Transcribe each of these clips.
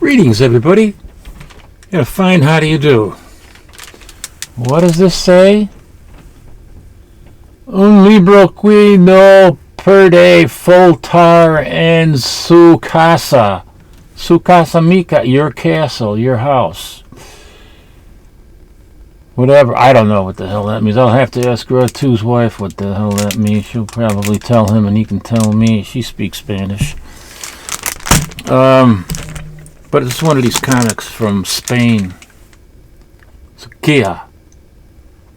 Greetings, everybody. Yeah, fine, how do you do? What does this say? Un libro qui no perde voltar en su casa. Su casa mica, your castle, your house. Whatever, I don't know what the hell that means. I'll have to ask Ratu's wife what the hell that means. She'll probably tell him and he can tell me. She speaks Spanish. But it's one of these comics from Spain. It's Kia.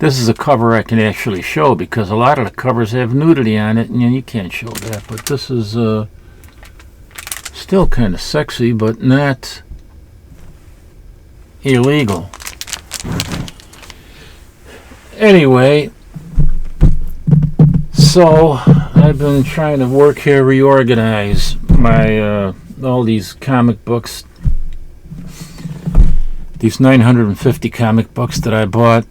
This is a cover I can actually show because a lot of the covers have nudity on it and you can't show that. But this is still kind of sexy, but not illegal. Anyway, so I've been trying to work here, reorganize my all these comic books, these 950 comic books that I bought,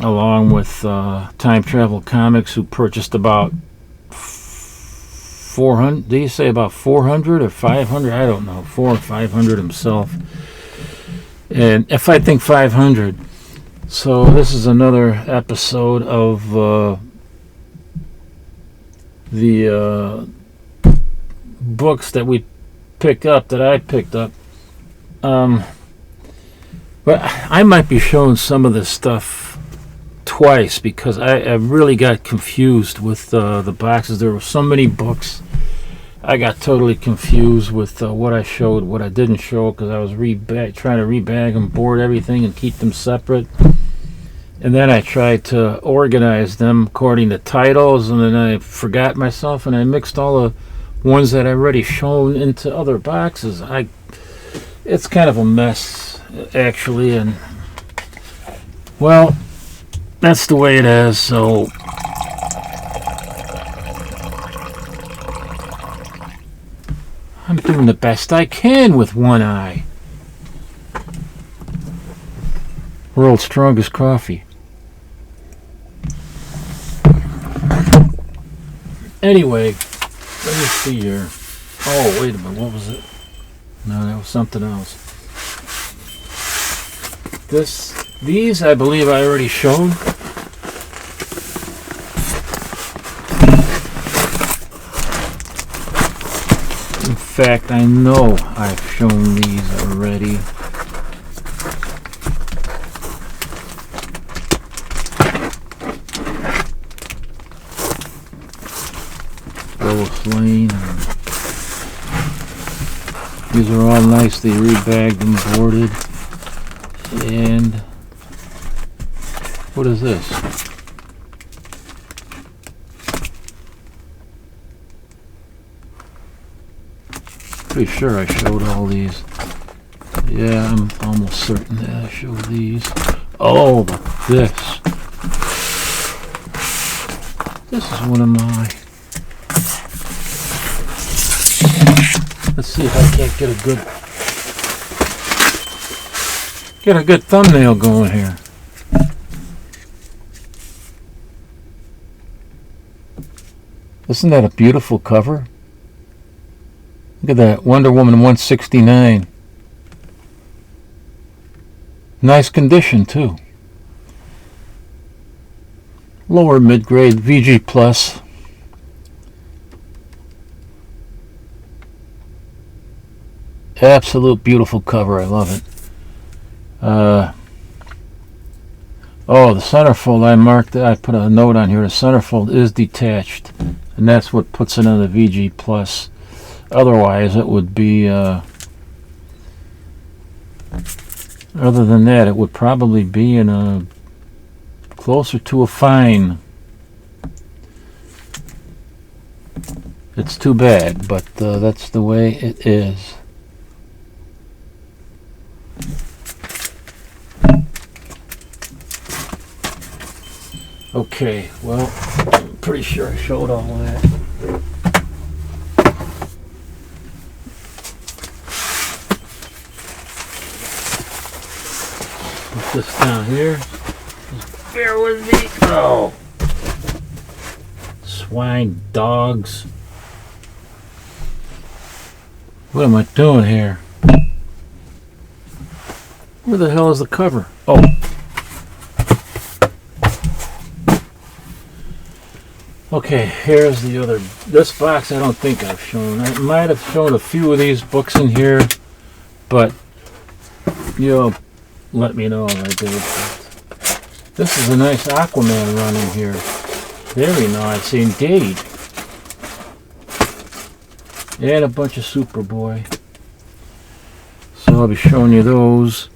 along with Time Travel Comics, who purchased about 400. Do you say about 400 or 500? I don't know, 400 or 500 himself. And if I think 500. So this is another episode of the books that we pick up, that I picked up. But I might be showing some of this stuff twice because I really got confused with the boxes. There were so many books. I got totally confused with what I showed, what I didn't show, because I was trying to rebag and board everything and keep them separate. And then I tried to organize them according to titles, and then I forgot myself, and I mixed all the ones that I already shown into other boxes. It's kind of a mess, actually, and well, that's the way it is. So I'm doing the best I can with one eye. World's strongest coffee. Anyway, let me see here. Oh, wait a minute, what was it? No, that was something else. These I believe I already showed. In fact, I know I've shown these already. Lane. These are all nicely rebagged and boarded. And what is this? Pretty sure I showed all these. Yeah, I'm almost certain that I showed these. Oh, but this is one of my. Let's see if I can't get a good thumbnail going here. Isn't that a beautiful cover? Look at that, Wonder Woman 169. Nice condition too. Lower mid-grade VG Plus. Absolute beautiful cover. I love it. Oh, the centerfold, I put a note on here. The centerfold is detached, and that's what puts it on the VG Plus. Otherwise, it would be other than that, it would probably be in a closer to a fine. It's too bad, but that's the way it is. Okay, well, I'm pretty sure I showed all that. Put this down here. Just bear with me. Oh, swine dogs. What am I doing here? Where the hell is the cover? Oh. Okay, here's the other. This box I don't think I've shown. I might have shown a few of these books in here, but you'll let me know if I did. This is a nice Aquaman run in here. Very nice indeed. And a bunch of Superboy. So I'll be showing you those.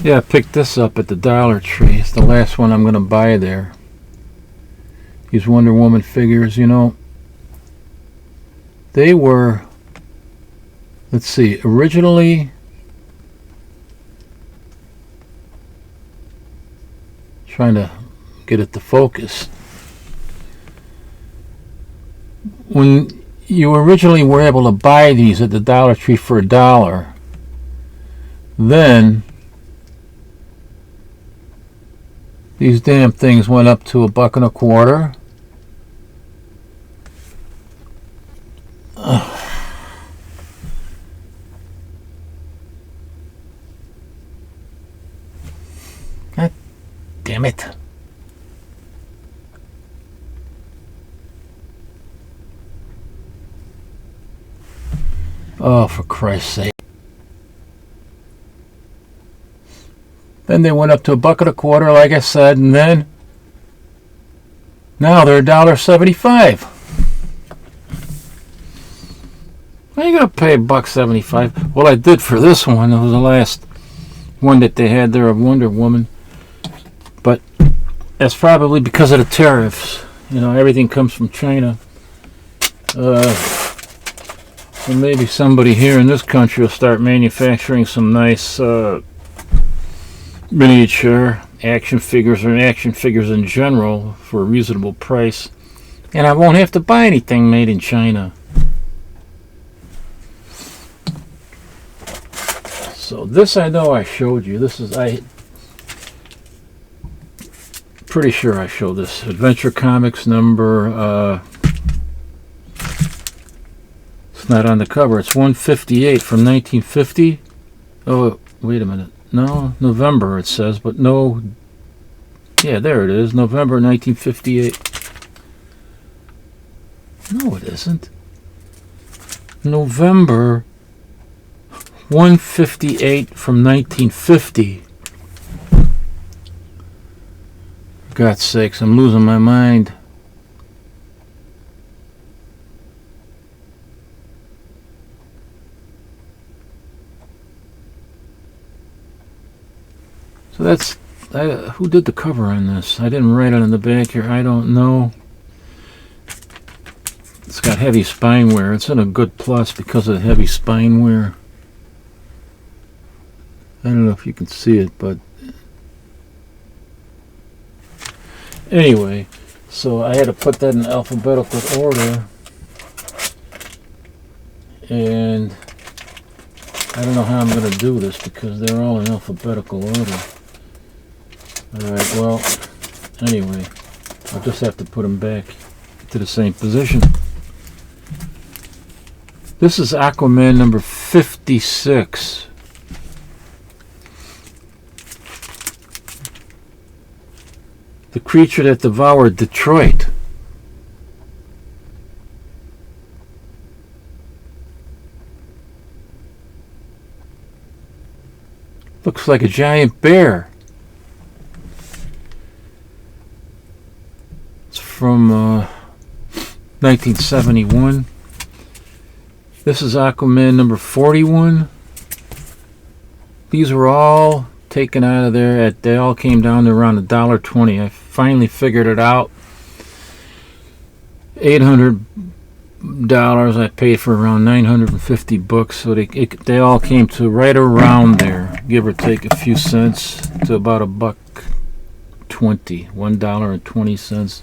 Yeah, I picked this up at the Dollar Tree. It's the last one I'm going to buy there. These Wonder Woman figures, you know, they were, let's see, originally, trying to get it to focus. When you originally were able to buy these at the Dollar Tree for $1, then these damn things went up to $1.25. God damn it. Oh, for Christ's sake. Then they went up to $1.25, like I said, and then now they're $1.75. Why are you gonna pay $1.75? Well, I did for this one. It was the last one that they had there of Wonder Woman, but that's probably because of the tariffs. You know, everything comes from China. So maybe somebody here in this country will start manufacturing some nice miniature action figures or action figures in general for a reasonable price, and I won't have to buy anything made in China. So this I know I showed you. This is, I pretty sure I showed this. Adventure Comics number, it's not on the cover. It's 158 from 1950. Oh, wait a minute. No, November it says, but no. Yeah, there it is. November 1958. No, it isn't. November 158 from 1950. For God's sakes, I'm losing my mind. So that's, who did the cover on this? I didn't write it on the back here. I don't know. It's got heavy spine wear. It's in a good plus because of the heavy spine wear. I don't know if you can see it, but anyway, so I had to put that in alphabetical order, and I don't know how I'm going to do this because they're all in alphabetical order. Alright, well, anyway, I'll just have to put them back to the same position. This is Aquaman number 56. The creature that devoured Detroit. Looks like a giant bear. It's from 1971. This is Aquaman number 41. These were all taken out of there. They all came down to around $1.20. I finally figured it out. $800. I paid for around 950 books, so they all came to right around there, give or take a few cents, to about $1.20, $1.20.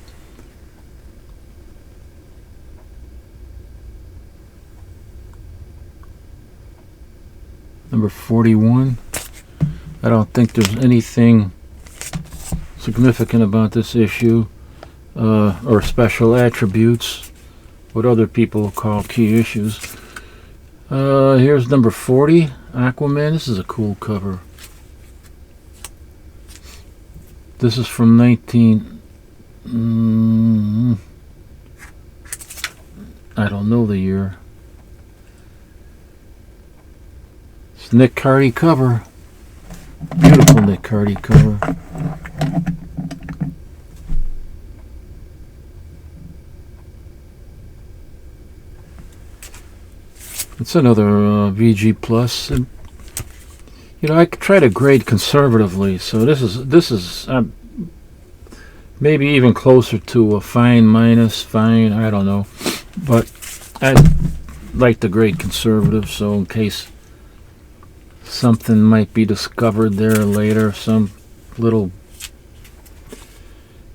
Number 41. I don't think there's anything significant about this issue, or special attributes, what other people call key issues. Here's number 40, Aquaman. This is a cool cover. This is from 19... I don't know the year. It's Nick Cardy cover. Beautiful Nick Cardy cover. It's another VG Plus. And, you know, I try to grade conservatively, so this is maybe even closer to a fine minus, fine, I don't know. But I like to grade conservative, so in case something might be discovered there later, some little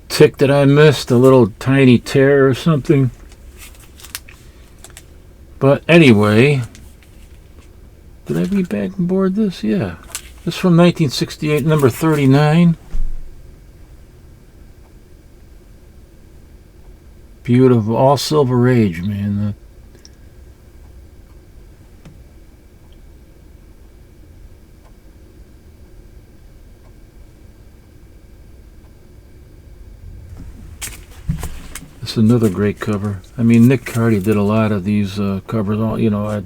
tick that I missed, a little tiny tear or something. But anyway, did I read back and board this? Yeah. This is from 1968, number 39. Beautiful, all Silver Age, man. It's another great cover. I mean, Nick Cardy did a lot of these covers. All, you know,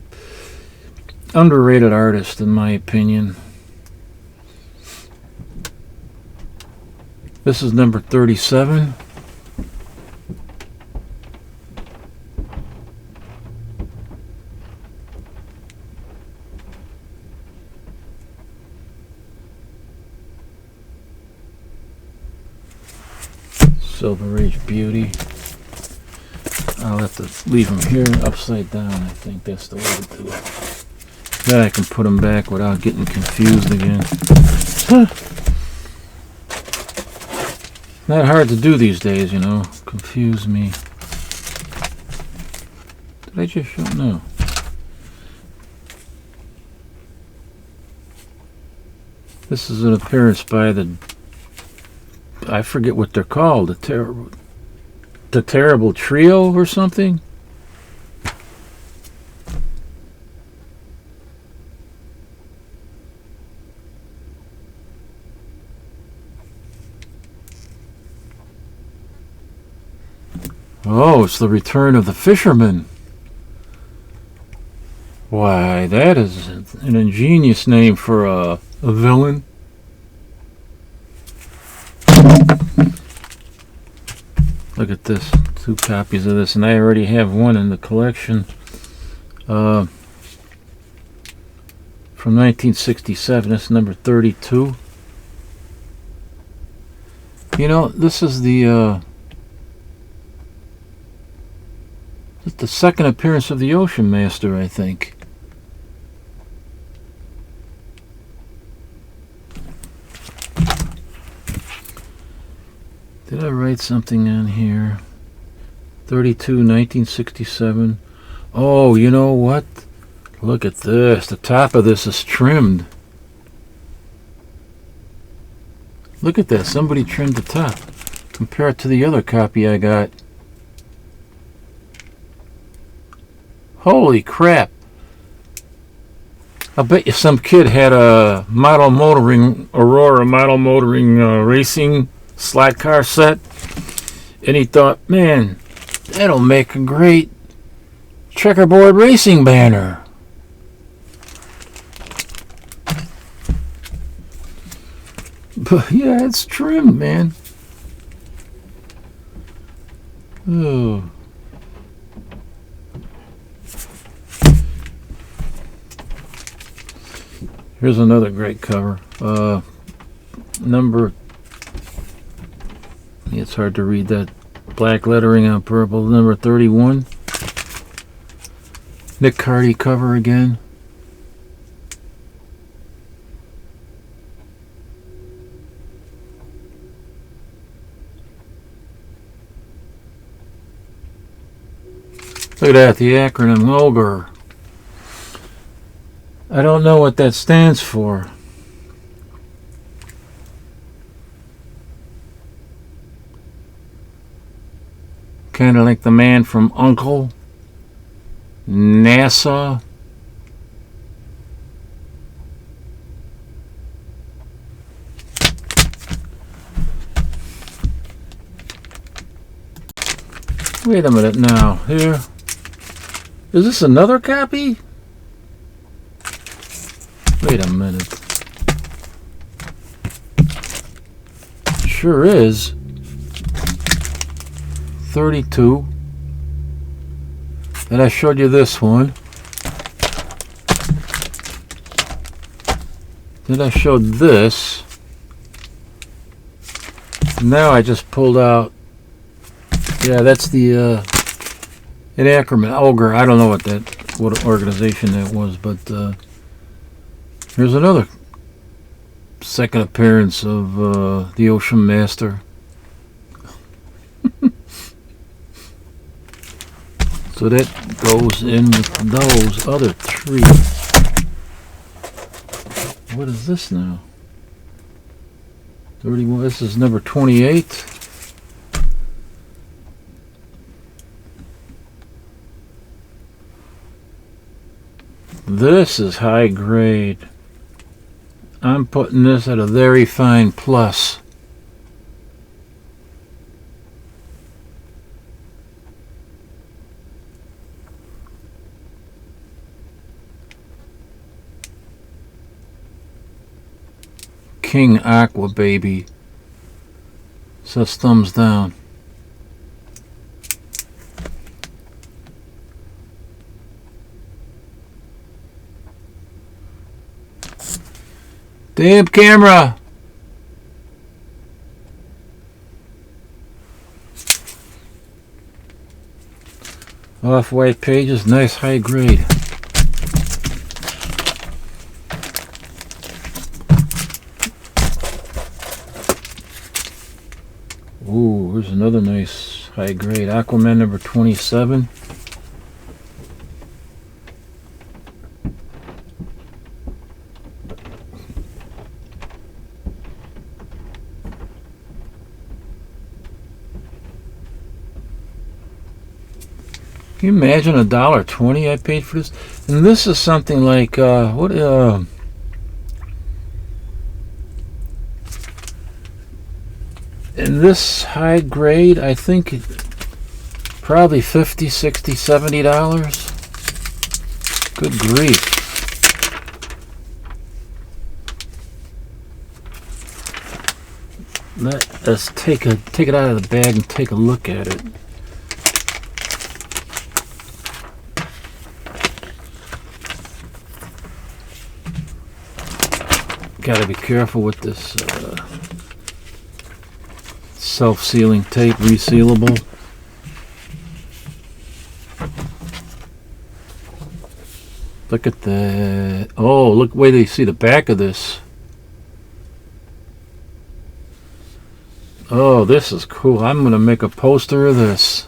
underrated artist in my opinion. This is number 37. Silver Age beauty. I'll have to leave them here upside down. I think that's the way to do it. Then I can put them back without getting confused again. Not hard to do these days, you know. Confuse me. Did I just show? No. This is an appearance by the... I forget what they're called. The Terrible Trio or something? Oh, it's the Return of the Fisherman. Why, that is an ingenious name for a villain. Look at this. 2 copies of this, and I already have one in the collection. From 1967. That's number 32. You know, this is the second appearance of the Ocean Master, I think. Did I write something on here? 32, 1967. Oh, you know what? Look at this. The top of this is trimmed. Look at that. Somebody trimmed the top. Compare it to the other copy I got. Holy crap. I bet you some kid had a model motoring, Aurora model motoring racing slot car set, and he thought, man, that'll make a great checkerboard racing banner. But yeah, it's trimmed, man. Oh. Here's another great cover. Number... It's hard to read that black lettering on purple. Number 31. Nick Cardy cover again. Look at that, the acronym OGRE. I don't know what that stands for. Kind of like the man from Uncle, NASA, Wait a minute now. Here. Is this another copy? Wait a minute. Sure is. 32. And I showed you this one. Then I showed this. Now I just pulled out. Yeah, that's the an Ackerman Ogre. I don't know what organization that was, but here's another second appearance of the Ocean Master. So that goes in with those other three. What is this now? 31. This is number 28. This is high grade. I'm putting this at a very fine plus. King Aqua Baby. Says thumbs down. Damn camera! Off-white pages, nice high grade. Ooh, here's another nice high grade. Aquaman number 27. Can you imagine $1.20 I paid for this? And this is something like what? In this high grade, I think probably $50, $60, $70. Good grief! Let's take it out of the bag and take a look at it. Got to be careful with this self-sealing tape, resealable. Look at that. Oh, look, wait till you see the back of this. Oh, this is cool. I'm going to make a poster of this.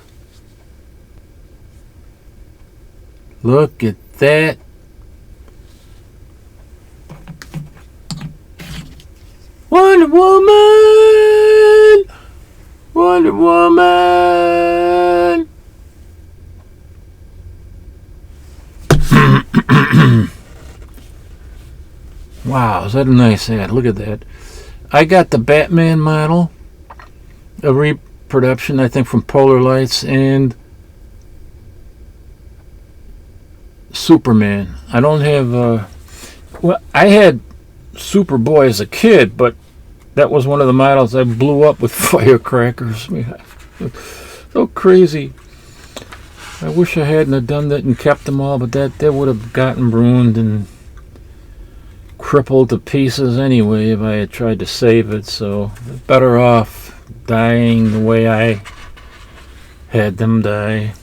Look at that. Wonder Woman! Wonder Woman! Wow, is that a nice ad? Look at that. I got the Batman model, a reproduction, I think, from Polar Lights, and Superman. I don't have, well, I had Superboy as a kid, but that was one of the models I blew up with firecrackers. So crazy. I wish I hadn't have done that and kept them all, but that would have gotten ruined and crippled to pieces anyway if I had tried to save it. So better off dying the way I had them die.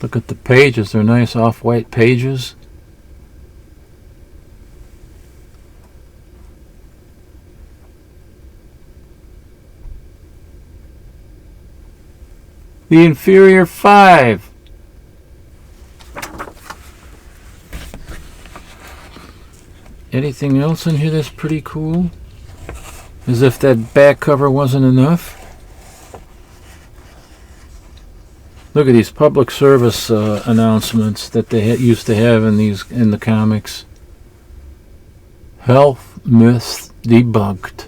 Look at the pages. They're nice off-white pages. The Inferior 5. Anything else in here that's pretty cool? As if that back cover wasn't enough. Look at these public service announcements that they used to have in the comics. Health myths debunked.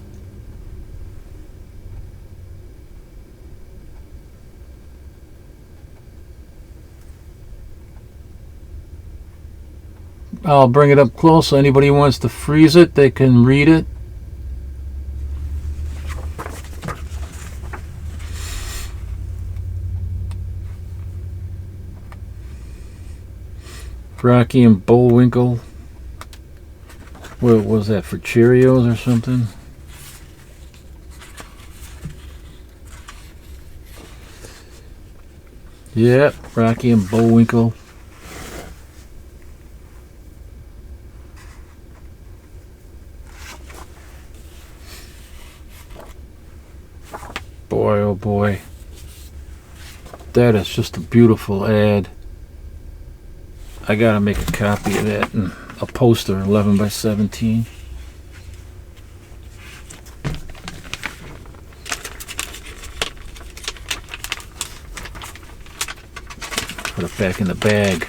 I'll bring it up close so anybody who wants to freeze it, they can read it. Rocky and Bullwinkle. What was that, for Cheerios or something? Yep, Rocky and Bullwinkle. Boy, oh boy. That is just a beautiful ad. I gotta make a copy of that and a poster, 11 by 17. Put it back in the bag.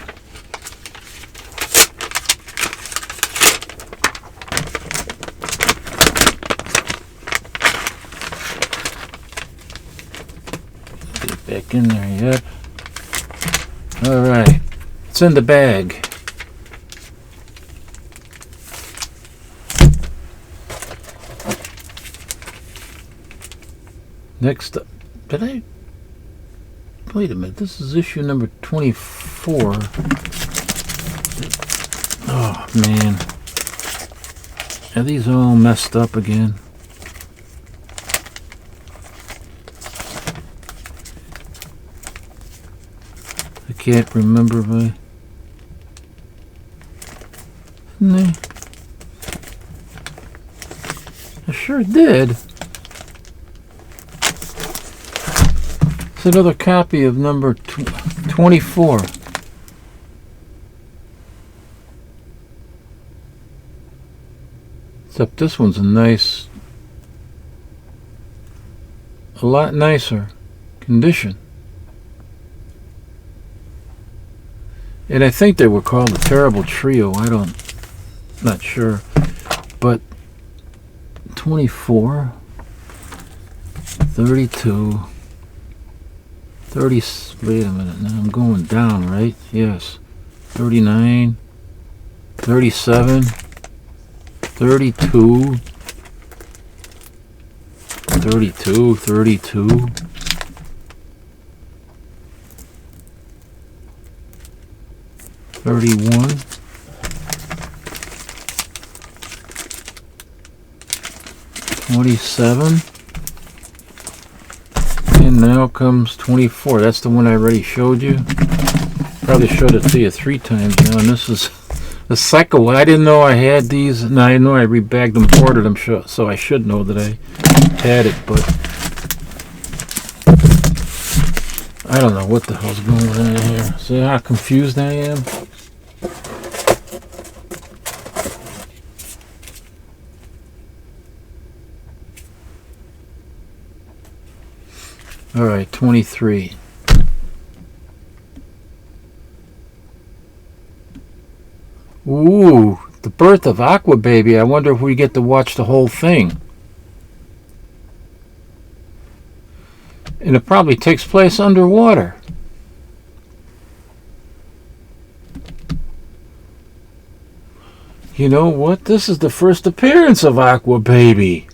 Get it back in there, yep. Alright. It's in the bag. Next up, did I? Wait a minute, this is issue number 24. Oh man. Are these all messed up again? I can't remember my... No. I sure did. It's another copy of number 24. Except this one's a lot nicer condition. And I think they were called the Terrible Trio. Not sure. But 24, 32, 30, wait a minute, now I'm going down, right? Yes. 39, 37, 32, 32, 32. 31, 27, and now comes 24. That's the one I already showed you. Probably showed it to you 3 times now, and this is the second one. I didn't know I had these, and I know I rebagged them, ordered them, so I should know that I had it, but I don't know what the hell's going on here. See how confused I am? Alright, 23. Ooh, the birth of Aqua Baby. I wonder if we get to watch the whole thing. And it probably takes place underwater. You know what? This is the first appearance of Aqua Baby.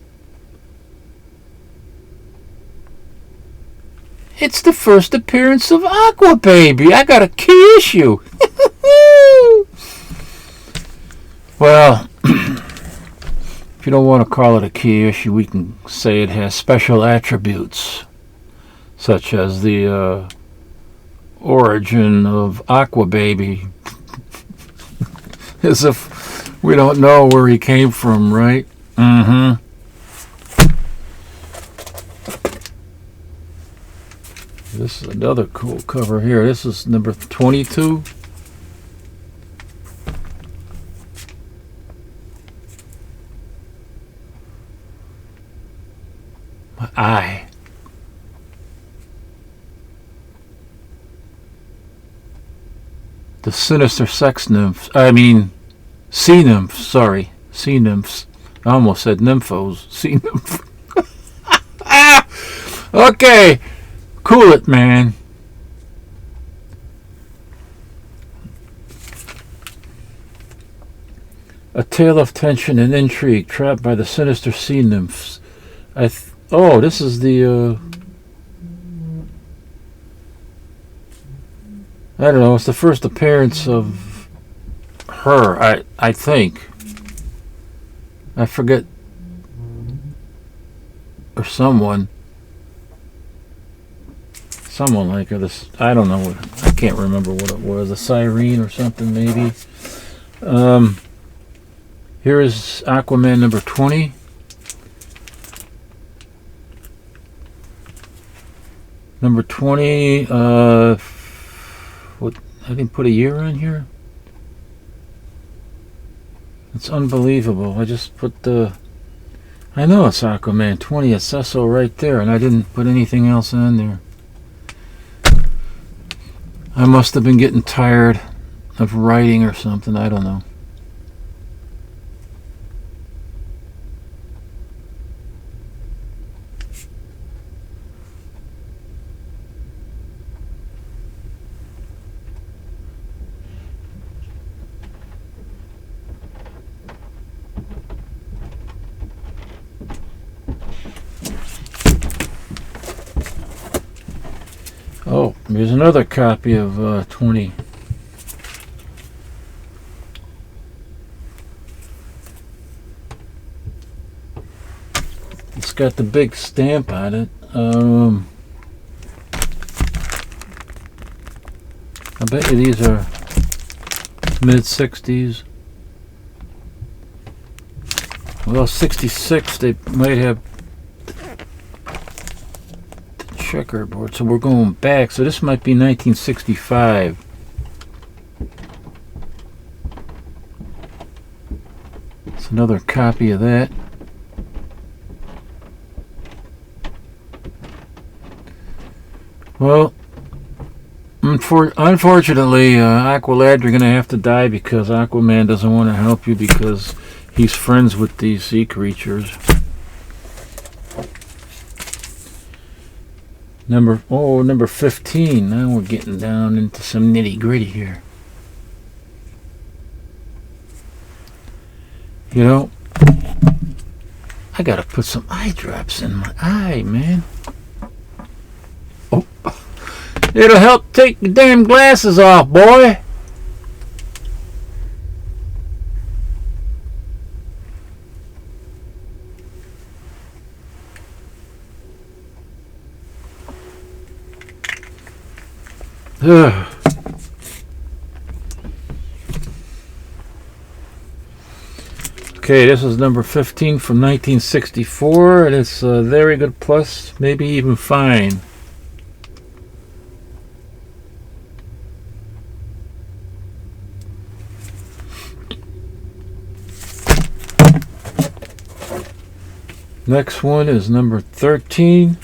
It's the first appearance of Aqua Baby. I got a key issue. Well, if you don't want to call it a key issue, we can say it has special attributes, such as the origin of Aqua Baby. As if we don't know where he came from, right? Mm-hmm. This is another cool cover here. This is number 22. My eye. The sinister sex nymph. I mean, sea nymph, sorry. sea nymphs. I almost said nymphos. Sea nymph. Okay, cool it, man. A tale of tension and intrigue, trapped by the sinister sea nymphs. Oh, this is the. I don't know. It's the first appearance of her. I think. I forget. Or someone. Someone like her. This. I don't know. I can't remember what it was. A siren or something, maybe. Here is Aquaman number 20. Number 20, what, I didn't put a year on here? It's unbelievable. I just put I know it's Aquaman 20, it says so right there, and I didn't put anything else on there. I must have been getting tired of writing or something, I don't know. Oh, there's another copy of 20. It's got the big stamp on it. I bet you these are mid-60s. Well, 66, they might have checkerboard, so we're going back, so this might be 1965. It's another copy of that. Well, unfortunately, Aqualad, you're going to have to die because Aquaman doesn't want to help you because he's friends with these sea creatures. Number 15. Now we're getting down into some nitty gritty here. You know, I gotta put some eye drops in my eye, man. Oh, it'll help take the damn glasses off, boy. Okay, this is number 15 from 1964, and it's a very good plus, maybe even fine. Next one is number 13.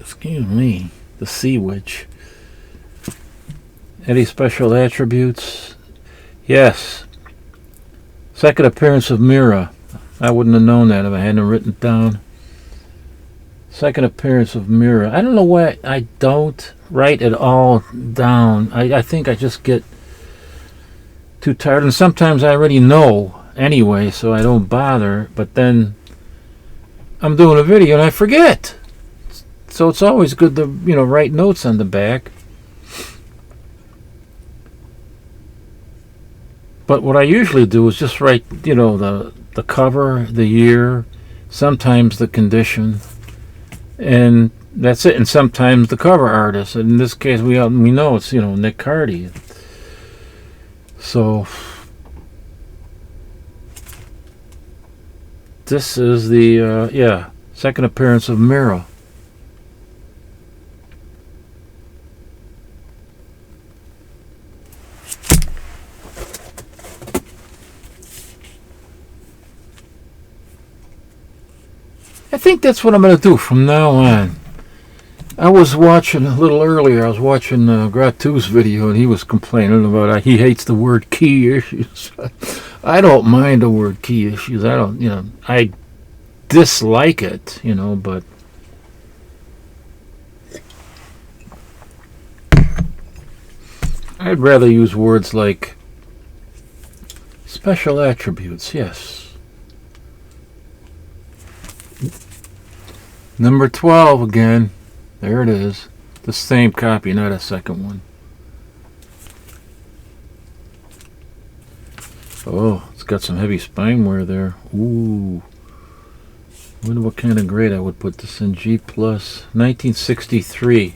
Excuse me, the Sea Witch. Any special attributes? Yes. Second appearance of Mira. I wouldn't have known that if I hadn't written it down. Second appearance of Mira. I don't know why I don't write it all down. I think I just get too tired, and sometimes I already know anyway, so I don't bother, but then I'm doing a video and I forget. So it's always good to, write notes on the back. But what I usually do is just write, the cover, the year, sometimes the condition, and that's it. And sometimes the cover artist. And in this case, we know it's, Nick Cardy. So this is the, second appearance of Mira. I think that's what I'm going to do from now on. I was watching a little earlier. I was watching Gratu's video, and he was complaining about he hates the word key issues. I don't mind the word key issues. I don't, I dislike it, but I'd rather use words like special attributes. Yes. Number 12 again. There it is. The same copy, not a second one. Oh, it's got some heavy spine wear there. Ooh. I wonder what kind of grade I would put this in. G+. 1963.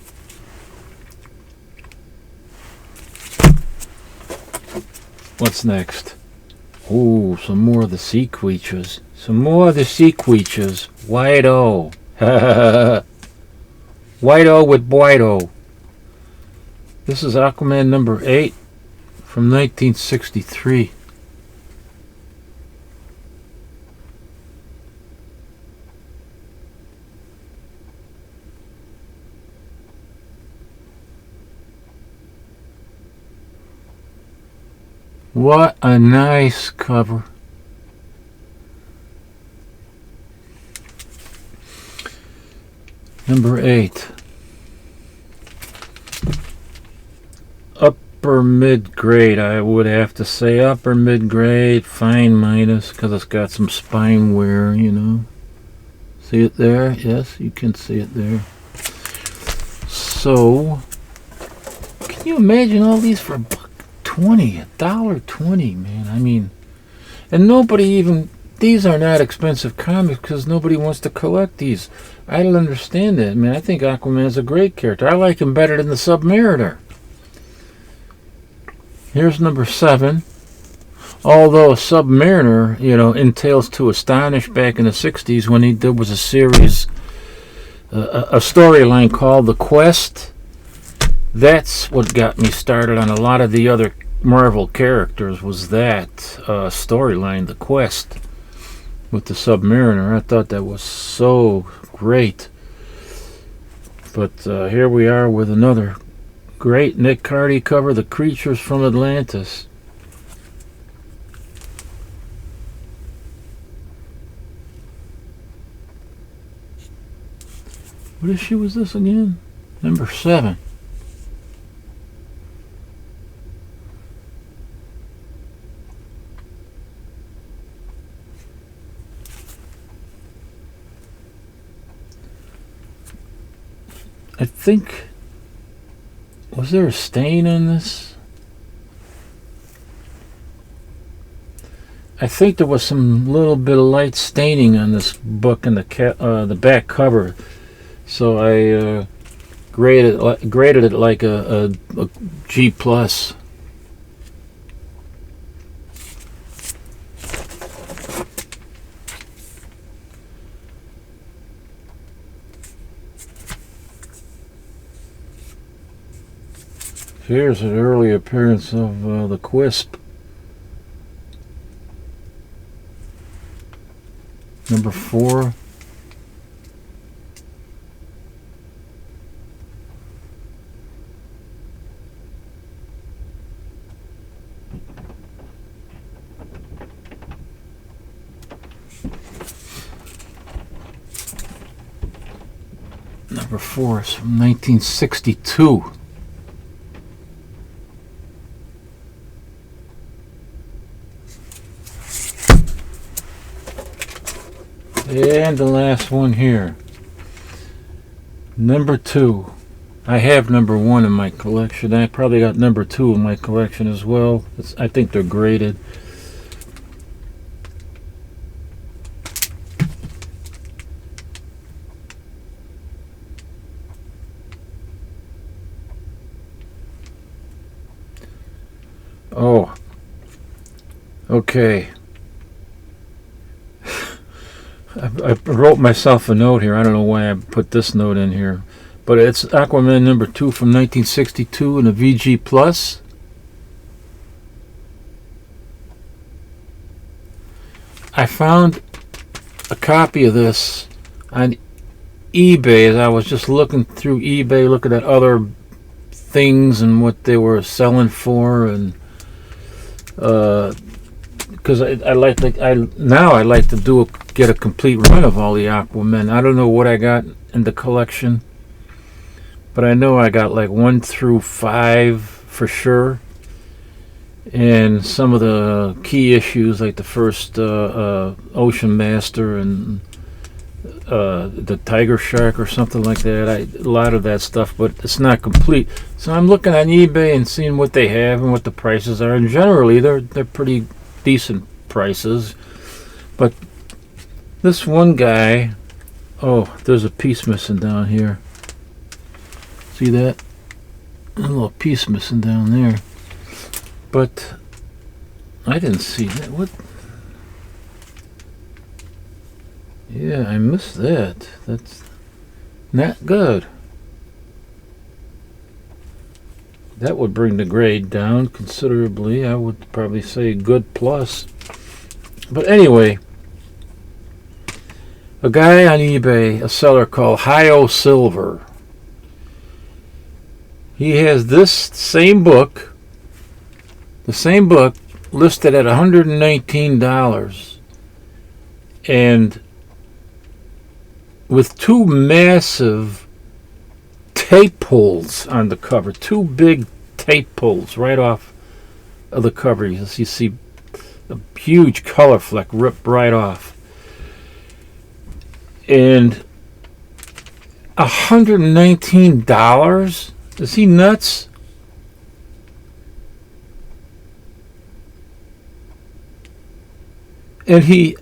What's next? Ooh, some more of the sea creatures. Some more of the sea creatures. White-O. White-O with White-O. This is Aquaman number 8 from 1963. What a nice cover. Number 8. Upper mid-grade, I would have to say. Upper mid-grade, fine minus, because it's got some spine wear, See it there? Yes, you can see it there. So, can you imagine all these for $1.20, $1.20, man? I mean, and nobody even, these are not expensive comics because nobody wants to collect these. I don't understand that. I mean, I think Aquaman is a great character. I like him better than the Submariner. Here's number 7. Although Submariner, in Tales to Astonish back in the 60s when there was a series, a storyline called The Quest. That's what got me started on a lot of the other Marvel characters, was that storyline, The Quest, with the Submariner. I thought that was so great. But here we are with another great Nick Cardy cover, The Creatures from Atlantis. What issue was this again? Number 7. I think, was there a stain on this? I think there was some little bit of light staining on this book in the back cover, so I graded it like a G+. Here's an early appearance of the Quisp. Number 4. Number 4 is from 1962. And the last one here. Number 2. I have number 1 in my collection. I probably got number 2 in my collection as well. I think they're graded. Oh. Okay. I wrote myself a note here. I don't know why I put this note in here. But it's Aquaman number 2 from 1962 in a VG+. I found a copy of this on eBay, as I was just looking through eBay, looking at other things and what they were selling for, and because I like to get a complete run of all the Aquaman. I don't know what I got in the collection, but I know I got like 1 through 5 for sure, and some of the key issues like the first Ocean Master and the Tiger Shark or something like that. A lot of that stuff, but it's not complete. So I'm looking on eBay and seeing what they have and what the prices are, and generally they're pretty decent prices. But this one guy, oh, there's a piece missing down here. See that? A little piece missing down there. But I didn't see that. What? Yeah, I missed that. That's not good. That would bring the grade down considerably. I would probably say good plus. But anyway, a guy on eBay, a seller called Siver, he has this same book, listed at $119, and with 2 massive tape pulls on the cover, 2 big tape pulls right off of the cover. As you see, a huge color fleck ripped right off. And $119? Is he nuts? And he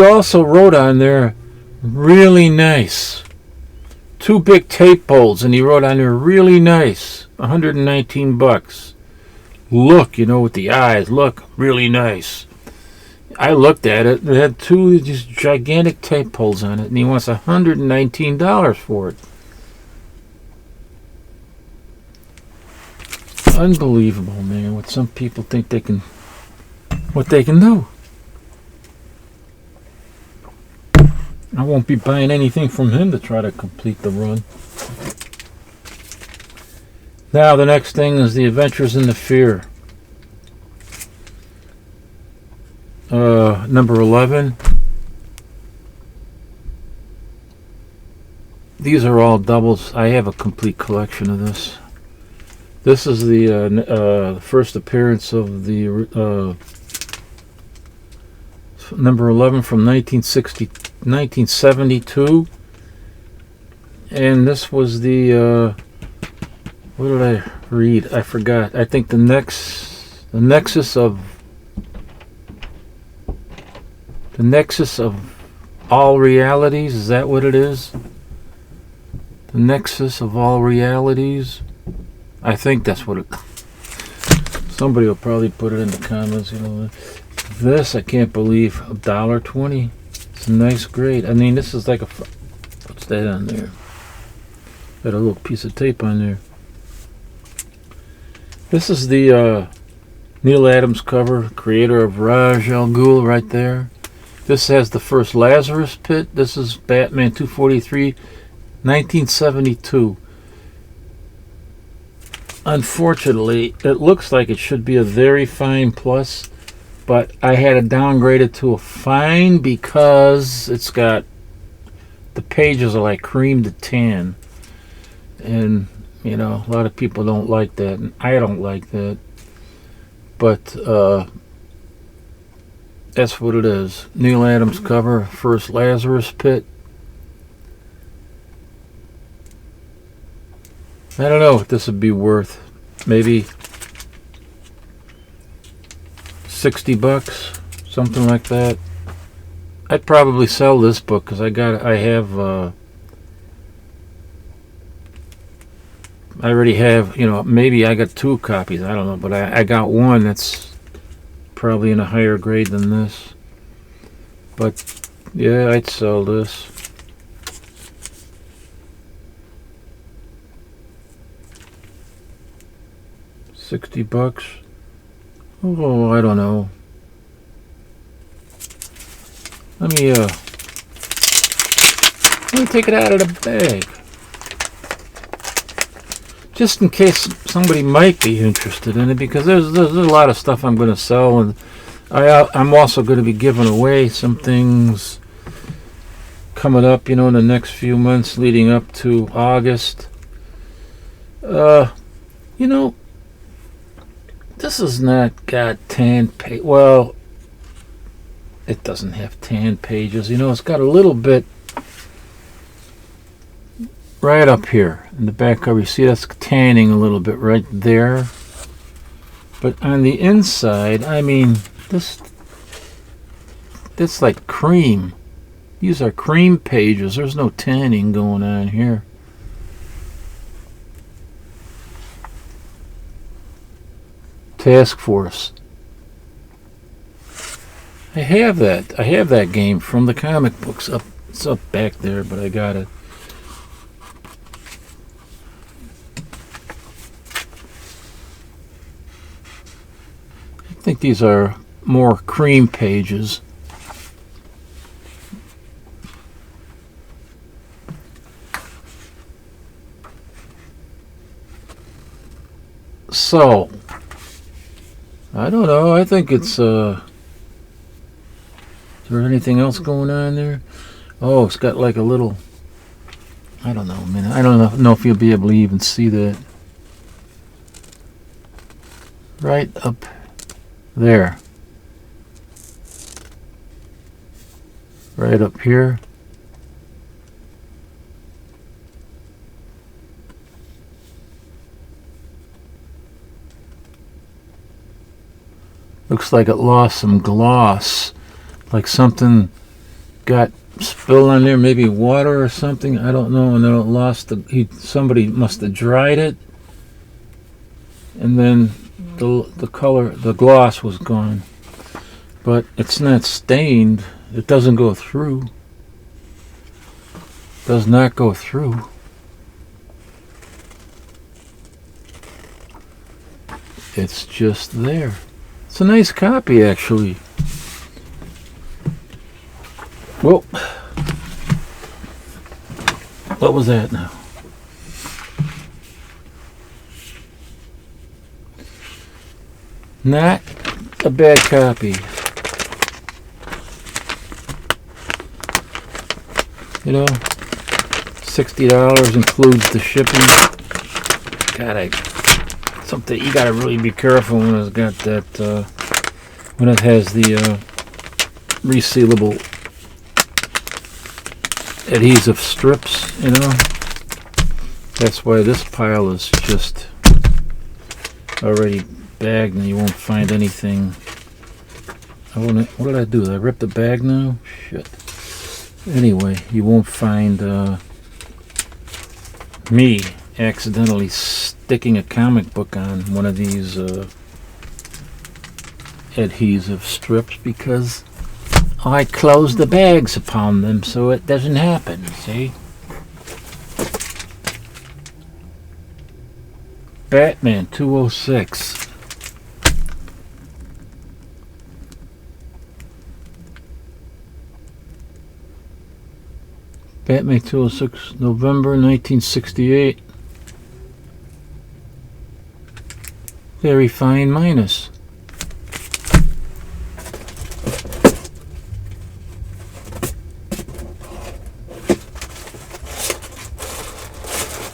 also wrote on there, really nice. 2 big tape pulls, and he wrote on there, really nice. $119. Look, with the eyes, look, really nice. I looked at it, it had 2 just gigantic tape pulls on it, and he wants $119 for it. Unbelievable, man, what some people think what they can do. I won't be buying anything from him to try to complete the run. Now the next thing is the Adventures in the Fear. Number 11. These are all doubles. I have a complete collection of this. This is the first appearance of the number 11 from 1972, and this was the what did I read? I forgot. I think the nexus of all realities. Is that what it is? The nexus of all realities. I think that's what it. Somebody will probably put it in the comments. This I can't believe, $1.20. It's a nice grade. I mean, this is like a. What's that on there? Got a little piece of tape on there. This is the Neil Adams cover, creator of Raj Al Ghul, right there. This has the first Lazarus Pit. This is Batman 243, 1972. Unfortunately, it looks like it should be a very fine plus, but I had to downgrade it to a fine because it's got, the pages are like cream to tan, and a lot of people don't like that, and I don't like that, but that's what it is. Neil Adams cover, first Lazarus Pit. I don't know what this would be worth. Maybe $60, something like that. I'd probably sell this book because I already have, maybe I got 2 copies. I don't know, but I got one that's probably in a higher grade than this. But yeah, I'd sell this. $60. Oh, I don't know. Let me Let me take it out of the bag. Just in case somebody might be interested in it, because there's a lot of stuff I'm going to sell, and I'm also going to be giving away some things coming up, in the next few months leading up to August. This has not got tan page. Well, it doesn't have tan pages. It's got a little bit right up here in the back cover. You see that's tanning a little bit right there. But on the inside, this like cream. These are cream pages. There's no tanning going on here. Task Force. I have that game from the comic books. It's up back there, but I got it. I think these are more cream pages. So, I don't know. I think it's, is there anything else going on there? Oh, it's got like a little, I don't know, man. I don't know if you'll be able to even see that. Right up there. Right up here. Looks like it lost some gloss, like something got spilled on there, maybe water or something. I don't know, and then it lost somebody must have dried it, and then the color, the gloss was gone. But it's not stained. It doesn't go through. Does not go through. It's just there. It's a nice copy, actually. Well, what was that now? Not a bad copy. $60 includes the shipping. Something you gotta really be careful when it's got that, when it has the resealable adhesive strips, That's why this pile is just already bagged and you won't find anything. What did I do? Did I rip the bag now? Shit. Anyway, you won't find me accidentally sticking a comic book on one of these adhesive strips, because I close the bags upon them so it doesn't happen, see? Batman 206. Batman 206, November 1968. Very fine minus.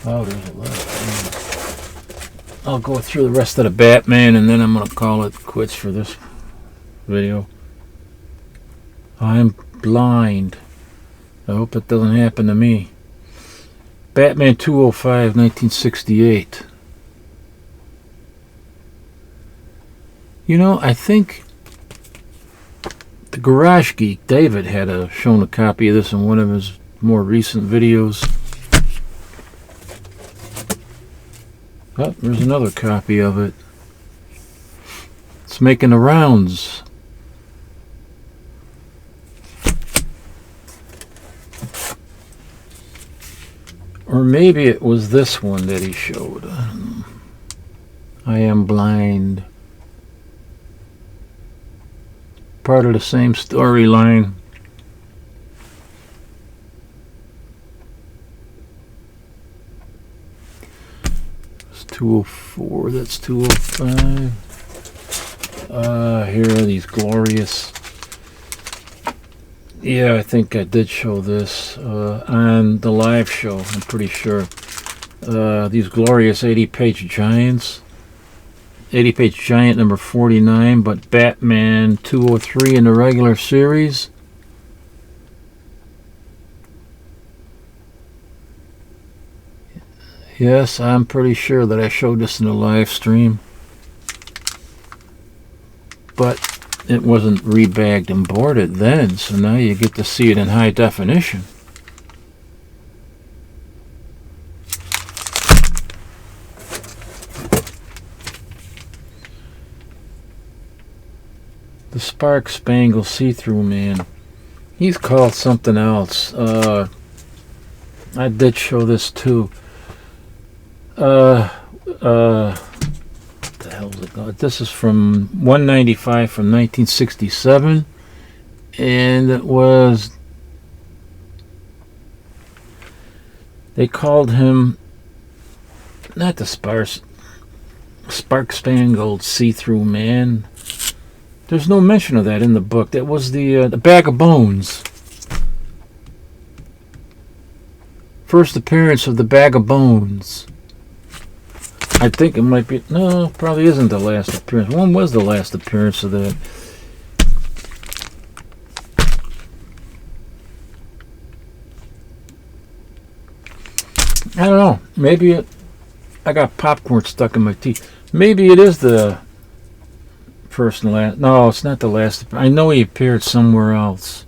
Oh, there's a lot. I'll go through the rest of the Batman and then I'm going to call it quits for this video. I'm blind. I hope it doesn't happen to me. Batman 205, 1968. I think the Garage Geek, David, had shown a copy of this in one of his more recent videos. Oh, there's another copy of it. It's making the rounds. Or maybe it was this one that he showed. I don't know. I Am Blind. Part of the same storyline. 204, that's 205. Here are these glorious. Yeah, I think I did show this on the live show, I'm pretty sure. These glorious 80-page giants. 80-page giant number 49, but Batman 203 in the regular series. Yes, I'm pretty sure that I showed this in the live stream. But it wasn't rebagged and boarded then, so now you get to see it in high definition. The Spark Spangled See-Through Man. He's called something else. I did show this too. What the hell is it called? This is from 195 from 1967, and it was. They called him not the Spark Spangled See-Through Man. There's no mention of that in the book. That was the Bag of Bones. First appearance of the Bag of Bones. I think it might be... No, probably isn't the last appearance. When was the last appearance of that? I don't know. Maybe it... I got popcorn stuck in my teeth. Maybe it is the... first and last. No, it's not the last. I know he appeared somewhere else.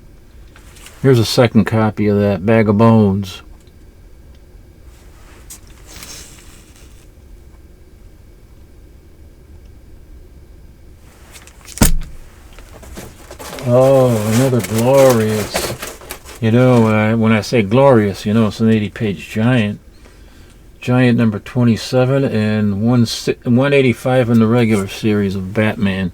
Here's a second copy of that Bag of Bones. Oh, another glorious. You know, when I say glorious, you know it's an 80-page giant. Giant number 27 and 185 in the regular series of Batman.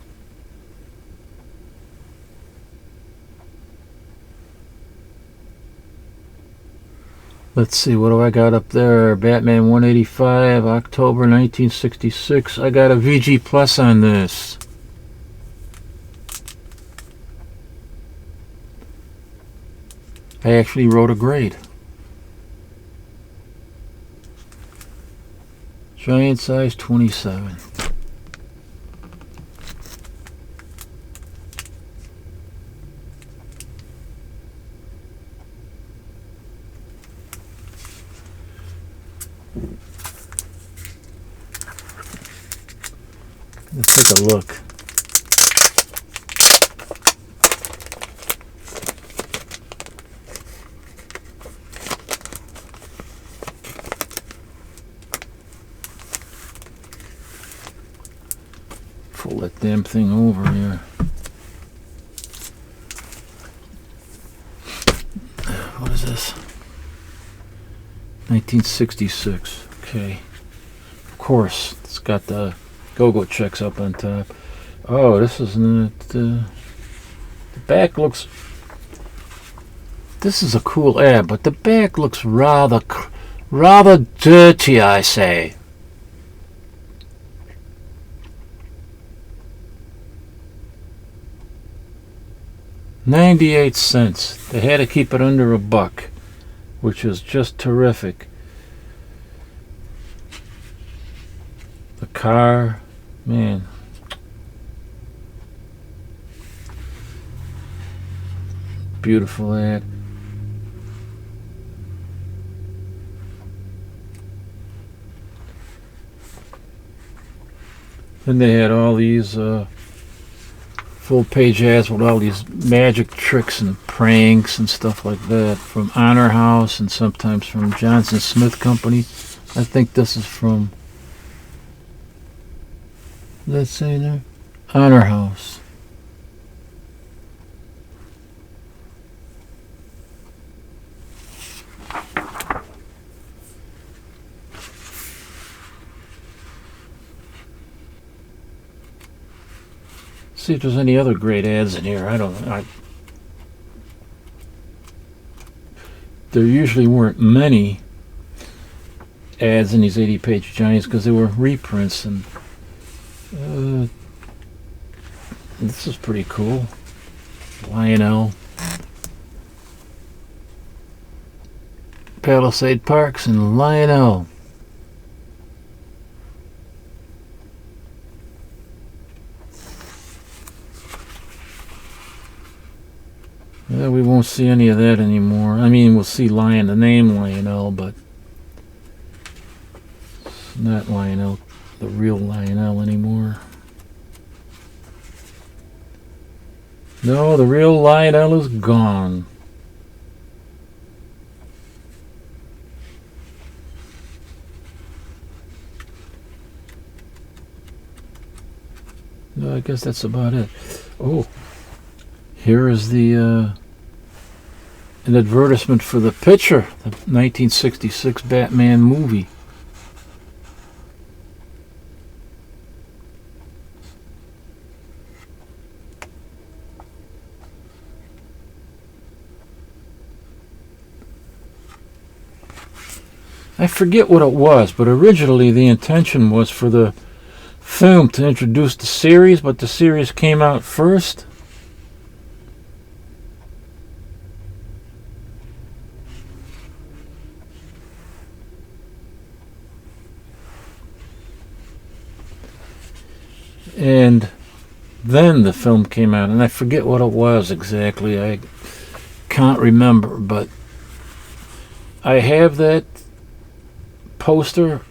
Let's see, what do I got up there? Batman 185, October 1966. I got a VG Plus on this. I actually wrote a grade. Giant size 27. Let's take a look. Pull that damn thing over here. What is this? 1966. Okay. Of course, it's got the go-go checks up on top. Oh, this is not... the back looks... This is a cool ad, but the back looks rather dirty, I say. $0.98. They had to keep it under $1, which is just terrific. The car, man. Beautiful ad. Then they had all these full-page ads with all these magic tricks and pranks and stuff like that from Honor House and sometimes from Johnson Smith Company. I think this is from... Does that say there? Honor House. See if there's any other great ads in here. I don't know. There usually weren't many. ads in these 80-page giants because they were reprints, and this is pretty cool. Lionel, Palisade Parks, and Lionel. Yeah, we won't see any of that anymore. I mean, we'll see the name Lionel, but it's not Lionel, the real Lionel anymore. No, the real Lionel is gone. No, I guess that's about it. Oh, here is the an advertisement for the picture, the 1966 Batman movie. I forget what it was, but originally the intention was for the film to introduce the series, but the series came out first. And then the film came out, and I forget what it was exactly. I can't remember, but I have that poster.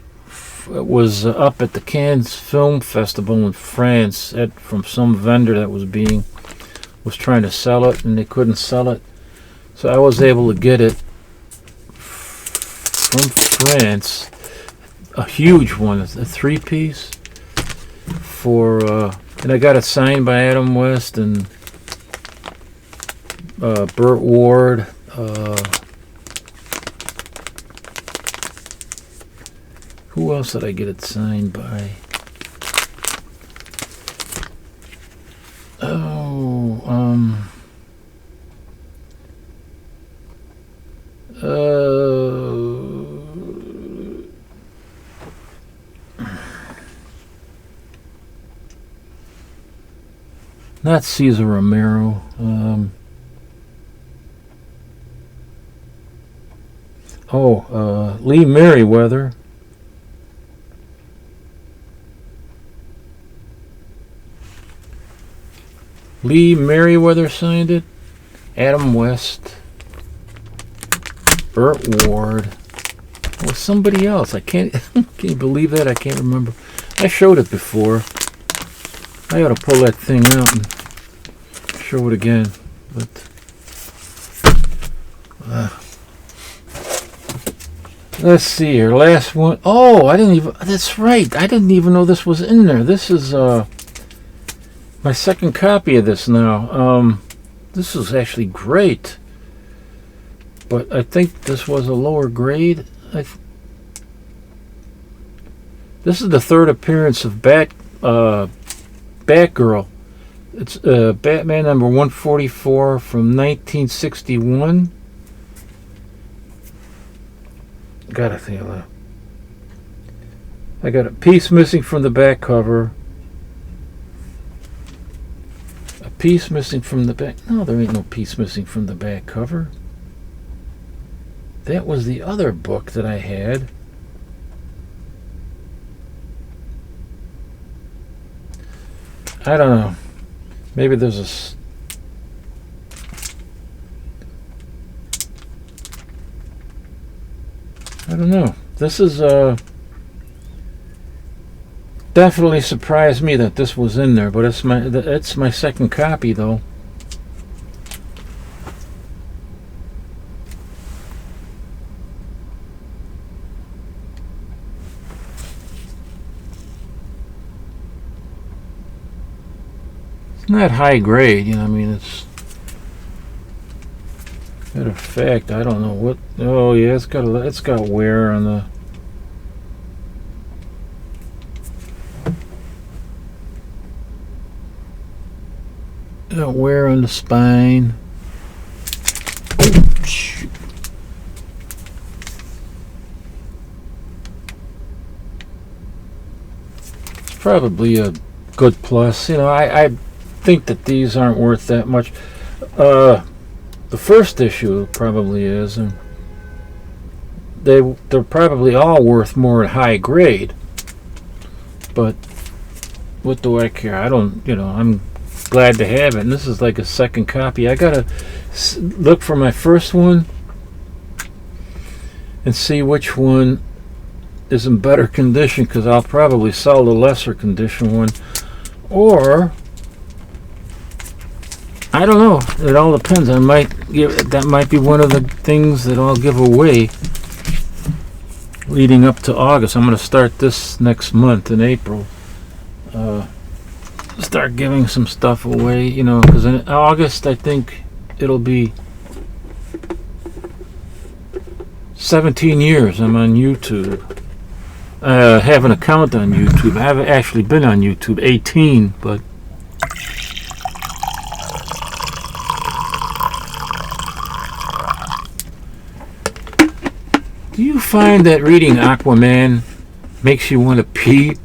It was up at the Cannes Film Festival in France from some vendor that was trying to sell it, and they couldn't sell it. So I was able to get it from France, a huge one, a 3-piece. And I got it signed by Adam West and Burt Ward. Who else did I get it signed by? Not Cesar Romero. Lee Merriweather. Lee Merriweather signed it. Adam West. Burt Ward. Oh, somebody else. I can't can you believe that? I can't remember. I showed it before. I ought to pull that thing out and show it again. But let's see here. Last one. Oh, that's right. I didn't even know this was in there. This is my second copy of this now. This is actually great. But I think this was a lower grade. This is the third appearance of Batgirl. It's Batman number 144 from 1961. Gotta think of that. I got a piece missing from the back cover. A piece missing from the back. No, there ain't no piece missing from the back cover. That was the other book that I had. I don't know. Maybe there's I don't know. This is definitely surprised me that this was in there, but it's my second copy though. Not high grade, you know. I mean, it's matter of fact, I don't know what. Oh yeah, it's got wear on the. Got wear on the spine. Oh, shoot. probably a good plus. I think that these aren't worth that much. The first issue probably is, and they're probably all worth more at high grade. But what do I care? I don't, I'm glad to have it. And this is like a second copy. I gotta look for my first one and see which one is in better condition, because I'll probably sell the lesser condition one, or I don't know. It all depends. That might be one of the things that I'll give away leading up to August. I'm going to start this next month in April. Start giving some stuff away, because in August I think it'll be 17 years I'm on YouTube. I have an account on YouTube. I haven't actually been on YouTube 18, but do you find that reading Aquaman makes you want to pee?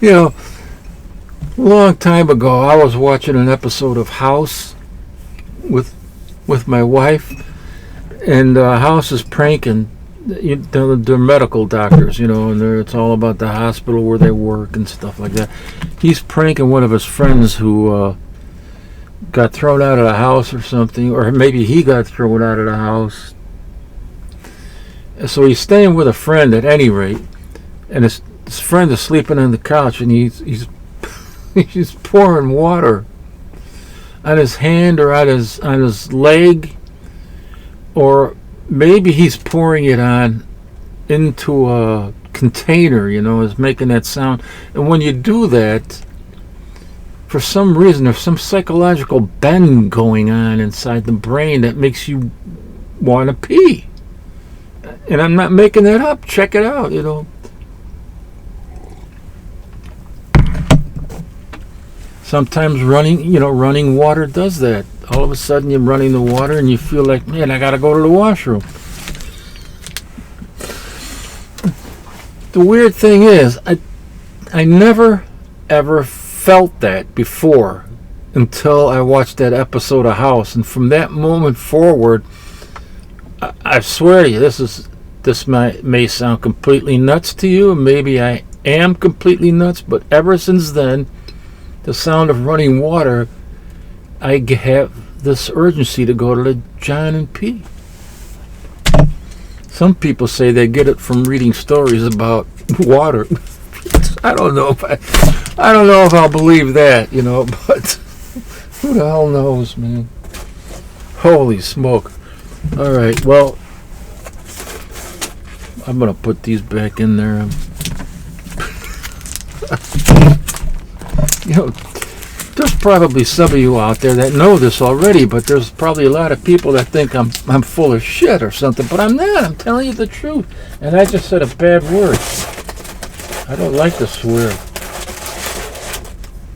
A long time ago, I was watching an episode of House with my wife, and House is pranking. They're medical doctors, and it's all about the hospital where they work and stuff like that. He's pranking one of his friends who got thrown out of the house or something, or maybe he got thrown out of the house. So he's staying with a friend at any rate, and his friend is sleeping on the couch, and he's he's pouring water on his hand or on his leg, or maybe he's pouring it into a container, is making that sound. And when you do that, for some reason, there's some psychological bend going on inside the brain that makes you want to pee. And I'm not making that up. Check it out, Sometimes running water does that. All of a sudden you're running the water and you feel like, man, I gotta go to the washroom. The weird thing is, I never ever felt that before until I watched that episode of House, and from that moment forward, I swear to you, this may sound completely nuts to you, and maybe I am completely nuts, but ever since then, the sound of running water, I have this urgency to go to the John and pee. Some people say they get it from reading stories about water. I don't know if I'll believe that, but who the hell knows, man? Holy smoke. All right, well, I'm going to put these back in there. There's probably some of you out there that know this already, but there's probably a lot of people that think I'm full of shit or something, but I'm not. I'm telling you the truth. And I just said a bad word. I don't like to swear.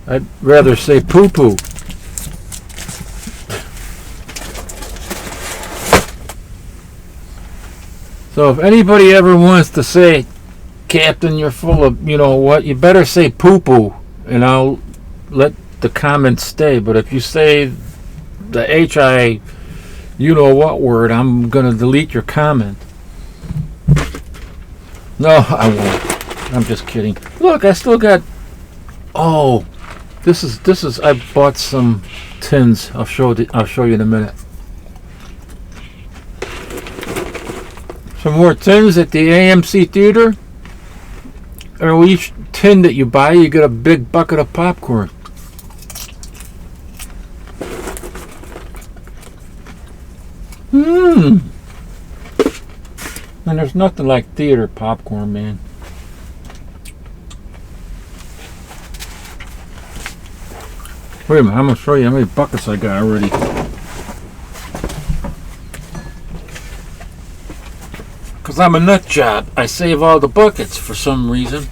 I'd rather say poo-poo. So if anybody ever wants to say, Captain, you're full of, what, you better say poo-poo, and I'll let the comment stay. But if you say the H-I, you-know-what word, I'm going to delete your comment. No, I won't. I'm just kidding. Look, I still got... Oh, this is. I bought some tins. I'll show you in a minute. Some more tins at the AMC theater. Or each tin that you buy, you get a big bucket of popcorn. And there's nothing like theater popcorn, man. Wait a minute, I'm going to show you how many buckets I got already. Because I'm a nut job. I save all the buckets for some reason.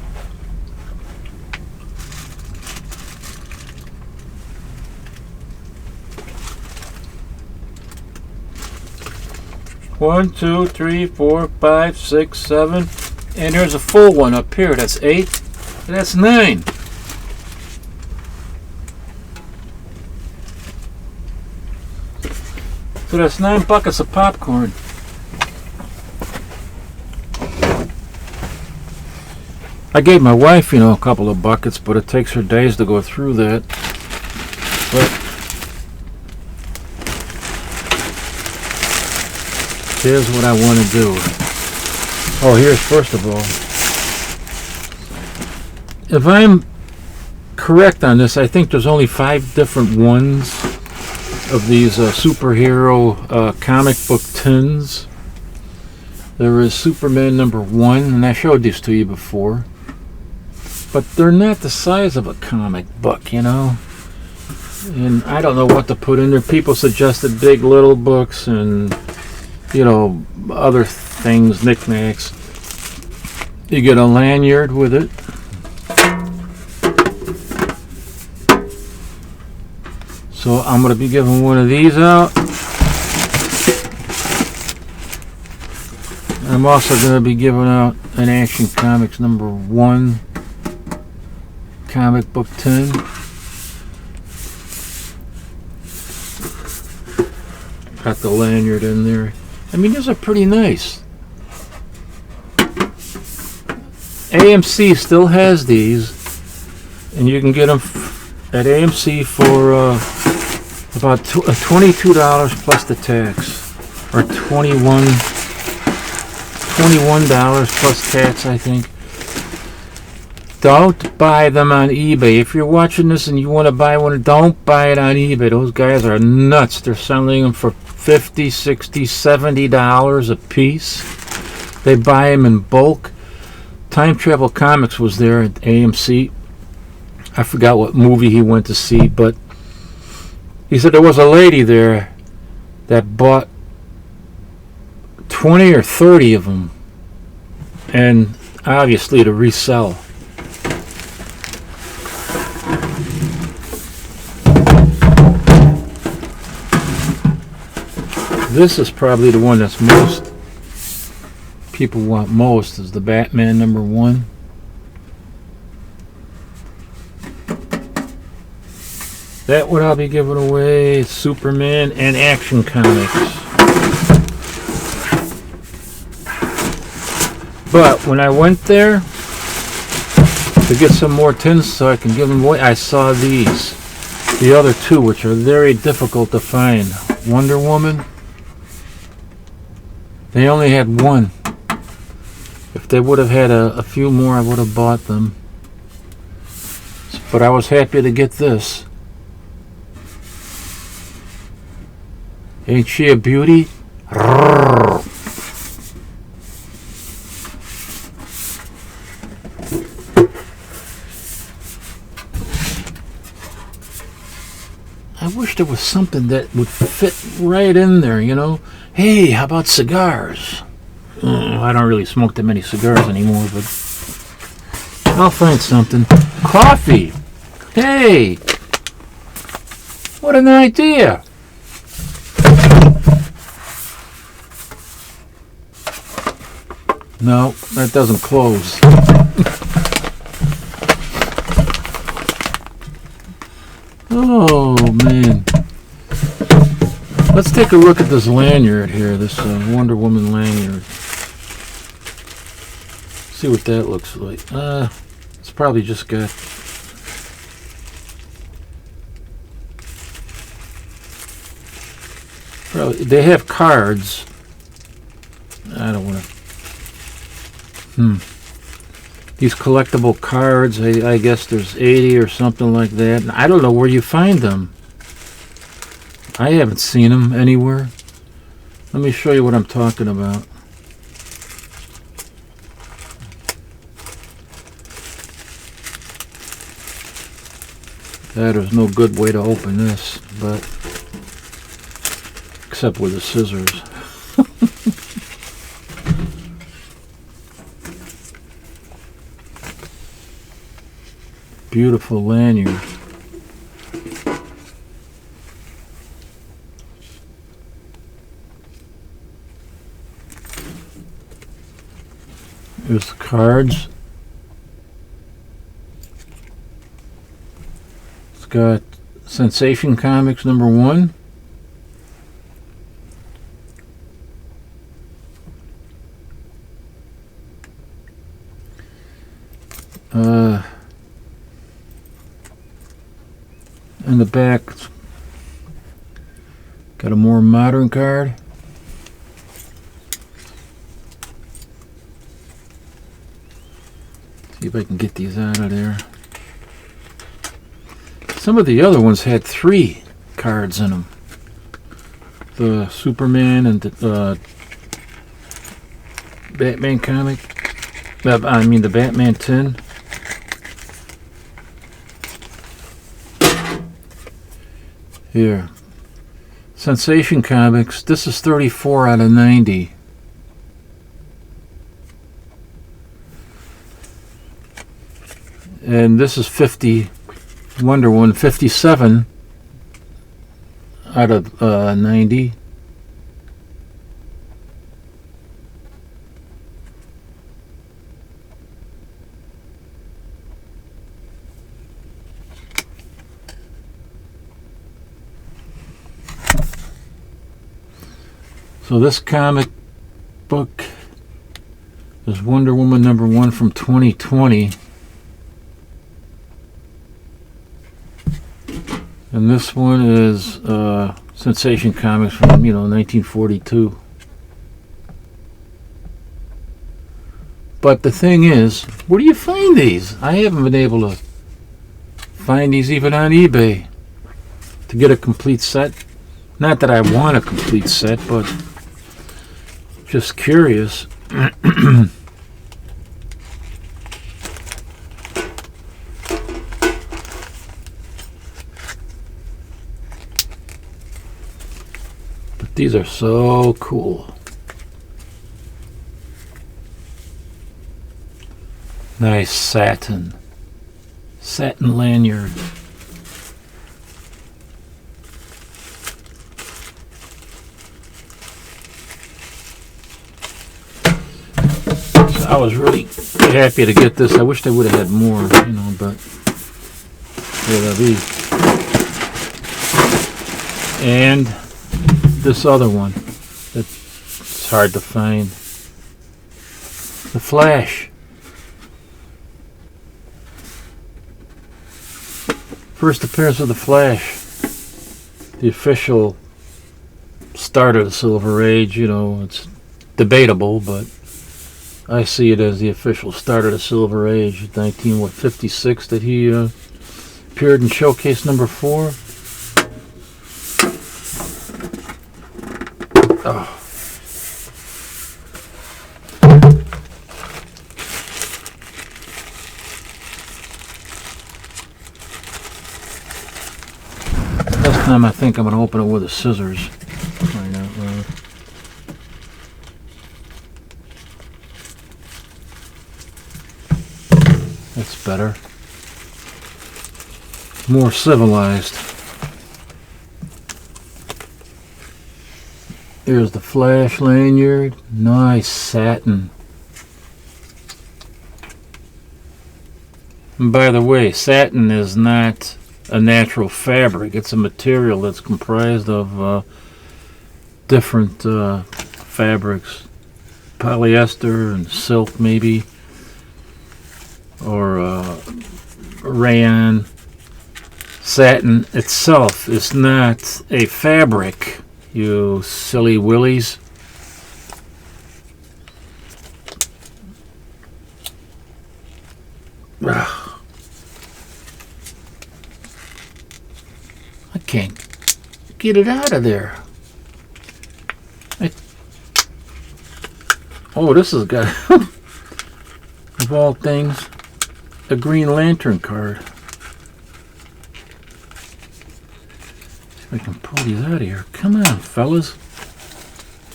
1, 2, 3, 4, 5, 6, 7. And there's a full one up here. That's 8. And that's 9. So that's 9 buckets of popcorn. I gave my wife, a couple of buckets, but it takes her days to go through that. But here's what I want to do. Oh, here's first of all. If I'm correct on this, I think there's only 5 different ones of these superhero comic book tins. There is Superman #1, and I showed these to you before. But they're not the size of a comic book, And I don't know what to put in there. People suggested big little books and, other things, knickknacks. You get a lanyard with it. So I'm going to be giving one of these out. I'm also going to be giving out an Action Comics #1 comic book tin. Got the lanyard in there. I mean, these are pretty nice. AMC still has these, and you can get them at AMC for about $22 plus the tax, or $21 plus tax, I think. Don't buy them on eBay. If you're watching this and you want to buy one, don't buy it on eBay. Those guys are nuts. They're selling them for $50, $60, $70 a piece. They buy them in bulk. Time Travel Comics was there at AMC. I forgot what movie he went to see, but he said there was a lady there that bought 20 or 30 of them, and obviously to resell. This is probably the one that's most people want most, is the Batman #1. That one I'll be giving away. Superman and Action Comics. But when I went there to get some more tins so I can give them away, I saw these. The other two, which are very difficult to find. Wonder Woman. They only had one. If they would have had a few more, I would have bought them. But I was happy to get this. Ain't she a beauty? I wish there was something that would fit right in there, Hey, how about cigars? I don't really smoke that many cigars anymore, but I'll find something. Coffee! Hey! What an idea! No, that doesn't close. Oh, man. Let's take a look at this lanyard here, this Wonder Woman lanyard. See what that looks like. It's probably just got... Probably, they have cards. I don't want to... These collectible cards, I guess there's 80 or something like that. And I don't know where you find them. I haven't seen them anywhere. Let me show you what I'm talking about. There's no good way to open this, but except with the scissors. Beautiful lanyard. Here's the cards. It's got Sensation Comics #1. In the back, got a more modern card. See if I can get these out of there. Some of the other ones had 3 cards in them. The Superman and the Batman comic. I mean the Batman tin. Here. Sensation Comics. This is 34 out of 90. And this is 50. Wonder Woman 57 out of 90. So this comic book is Wonder Woman #1 from 2020. And this one is Sensation Comics from 1942. But the thing is, where do you find these? I haven't been able to find these even on eBay to get a complete set. Not that I want a complete set, but just curious. But these are so cool. Nice satin lanyard. I was really happy to get this. I wish they would have had more, but here they'll be. And this other one that's hard to find. The Flash. First appearance of the Flash. The official start of the Silver Age. It's debatable, but I see it as the official start of the Silver Age, 1956, that he appeared in Showcase #4. Oh. This time I think I'm going to open it with the scissors. Find out loud. That's better. More civilized. Here's the Flash lanyard. Nice satin. And by the way, satin is not a natural fabric. It's a material that's comprised of different fabrics. Polyester and silk maybe. Or rayon. Satin itself is not a fabric, you silly willies. I can't get it out of there. Oh, this has got, of all things, a Green Lantern card. See if I can pull these out of here. Come on, fellas.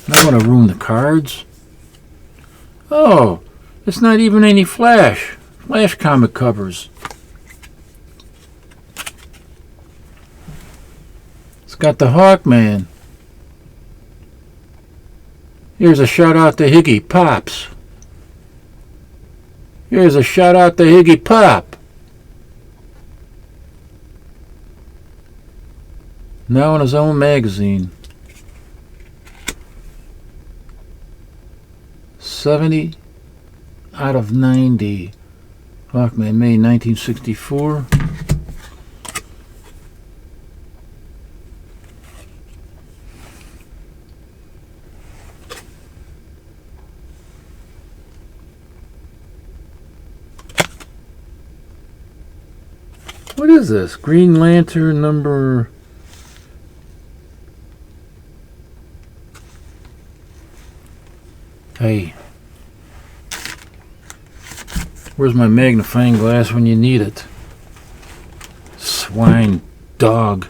I don't want to ruin the cards. Oh, it's not even any Flash comic covers. It's got the Hawkman. Here's a shout out to Higgy Pops. Here's a shout out to Higgy Pop. Now in his own magazine. 70 out of 90. Aquaman, May 1964. What is this? Green Lantern number... Hey. Where's my magnifying glass when you need it? Swine dog.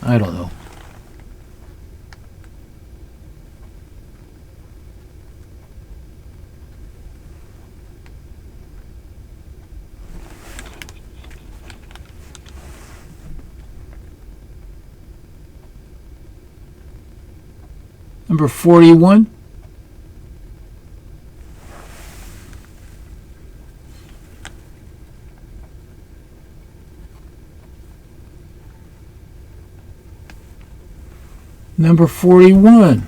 I don't know. Number 41. Number 41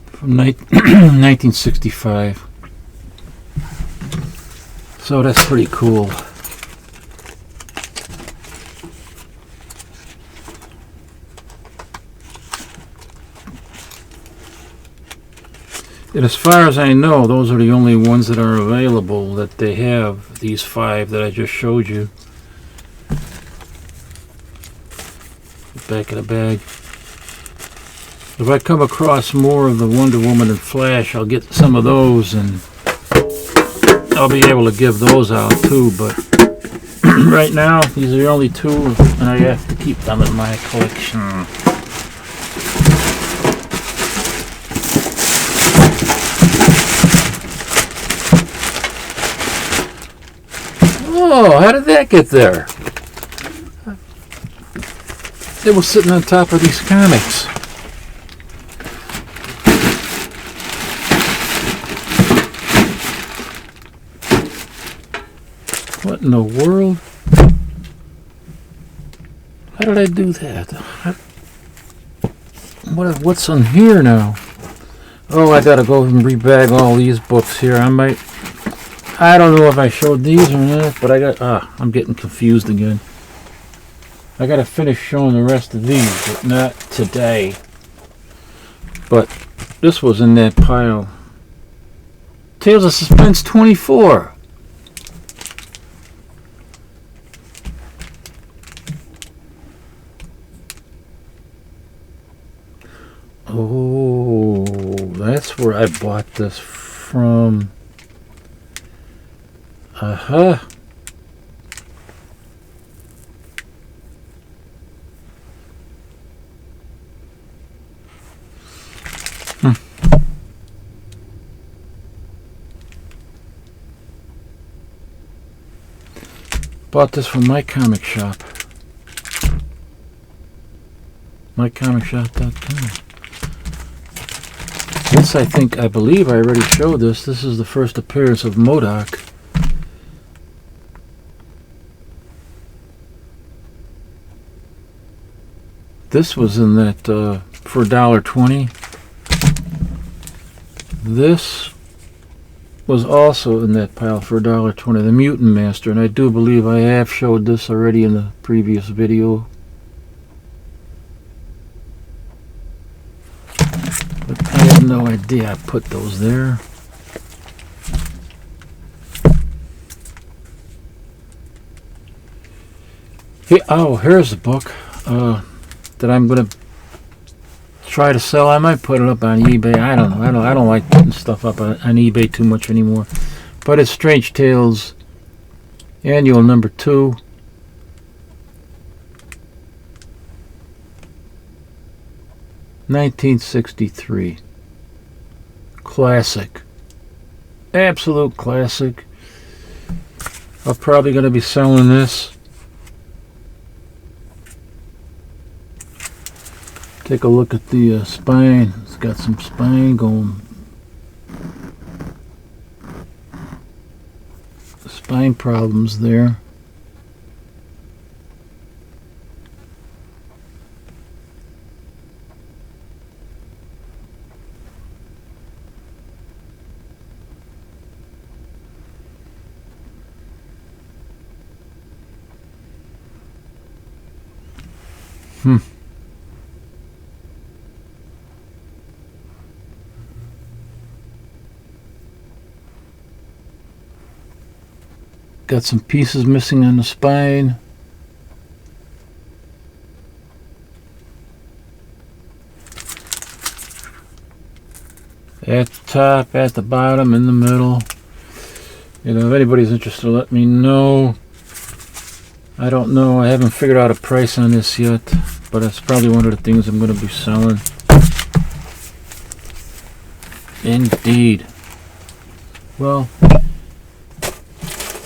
from 1965. So that's pretty cool. And as far as I know, those are the only ones that are available that they have, these 5 that I just showed you. Back of the bag. If I come across more of the Wonder Woman and Flash, I'll get some of those and I'll be able to give those out too, but right now these are the only 2 and I have to keep them in my collection. Oh, how did that get there? They were sitting on top of these comics. What in the world? How did I do that? What's on here now? Oh, I gotta go and rebag all these books here. I don't know if I showed these or not, but I'm getting confused again. I gotta finish showing the rest of these, but not today. But this was in that pile. Tales of Suspense 24. Oh, that's where I bought this from. Uh-huh. Bought this from my comic shop. mycomicshop.com. This, I believe I already showed this. This is the first appearance of MODOK. This was in that for $1.20. This was also in that pile for $1.20. The Mutant Master, and I do believe I have showed this already in the previous video. But I have no idea I put those there. Here's the book that I'm gonna try to sell. I might put it up on eBay. I don't know. I don't like putting stuff up on eBay too much anymore. But it's Strange Tales Annual number 2. $1963. Classic. Absolute classic. I'm probably going to be selling this. Take a look at the spine. It's got some spine going. Spine problems there. Got some pieces missing on the spine. At the top, at the bottom, in the middle. You know, if anybody's interested, let me know. I don't know. I haven't figured out a price on this yet, but it's probably one of the things I'm going to be selling. Indeed. Well,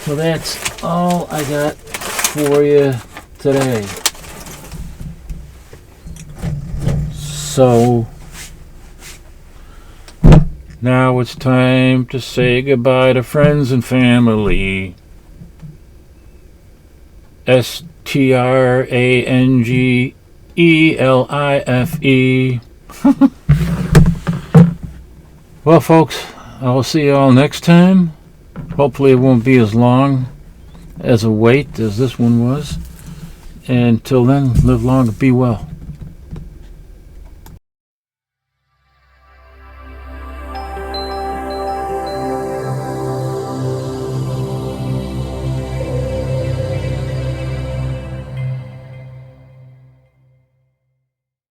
so that's all I got for you today. So now it's time to say goodbye to friends and family. STRANGELIFE. Well, folks, I will see you all next time. Hopefully it won't be as long as a wait as this one was. And until then, live long and be well.